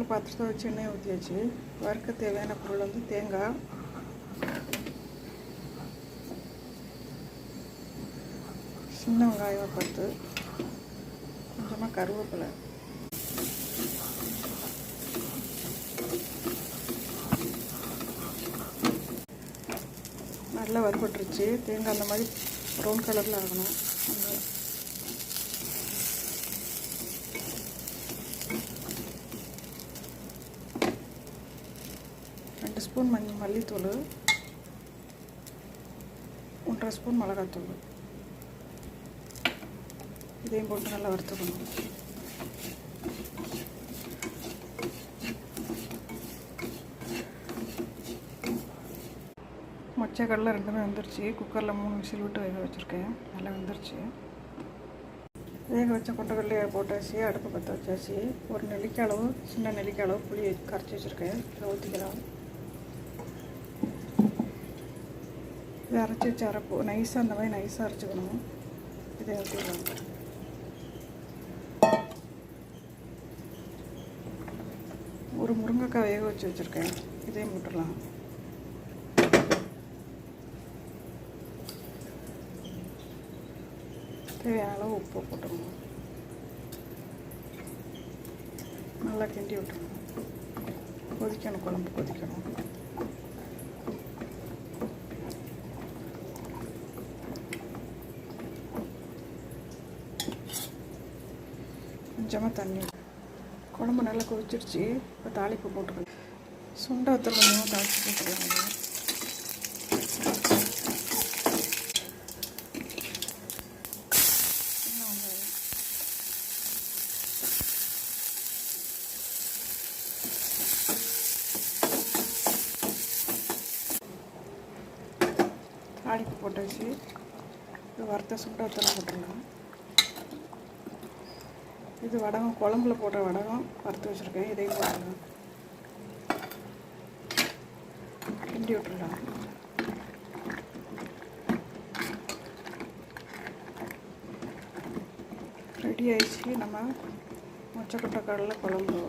குக்கரில் பாத்திரத்தை வச்சு எண்ணெய் ஊற்றியாச்சு. வறுக்க தேவையான பொருள் வந்து தேங்காய், சின்ன வெங்காயம் 10, கொஞ்சமாக கருவேப்பிலை, நல்லா வறுபட்டுருச்சு. தேங்காய் அந்த மாதிரி ப்ரௌன் கலரில் ஆகணும். அந்த 2 ஸ்பூன் மல்லித்தூள், 1.5 ஸ்பூன் மிளகாத்தூள், இதையும் போட்டு நல்லா வறுத்துக்கணும். மொச்சக்கடலை ரெண்டுமே வெந்துருச்சு. குக்கரில் 3 விசில் விட்டு வேக வச்சுருக்கேன். நல்லா வெந்துருச்சு. வேக வச்ச கொண்டக்கடலையை போட்டாச்சு. அடுப்பு பற்ற வச்சாச்சு. ஒரு நெல்லிக்காய் அளவு, சின்ன நெல்லிக்காய் அளவு புளி கரைச்சி வச்சுருக்கேன். இதை ஊற்றிக்கலாம். இதை அரைச்சி வச்சு அரைப்போ நைஸாக அந்த மாதிரி நைஸாக அரைச்சிக்கணும். இதை ஊற்றிக்கலாம். ஒரு முருங்கைக்காய் வேக வச்சு வச்சுருக்கேன். இதையும் போட்டுடலாம். தேவையான அளவு உப்பு போட்டுருணும். நல்லா கிண்டி விட்டுருணும். கொதிக்கணும், குழம்பு கொதிக்கணும். கொஞ்சமாக தண்ணி. குழம்பு நல்லா கொதிச்சிருச்சு. இப்போ தாளிப்பு போட்டுக்கலாம். சுண்டை வத்தல் கொஞ்சமாக தாளித்து போட்டுக்கலாம். தாளிப்பு போட்டாச்சு. இது வறுத்த சுண்டை வத்தல் போட்டுடலாம். இது வடகம், குழம்புல போடுற வடகம் வறுத்து வச்சுருக்கேன். இதையும் போடலாம். கிண்டி விட்டுடலாம். ரெடி ஆயிடுச்சு நம்ம மொச்சக்கொட்டை கடலை குழம்பு.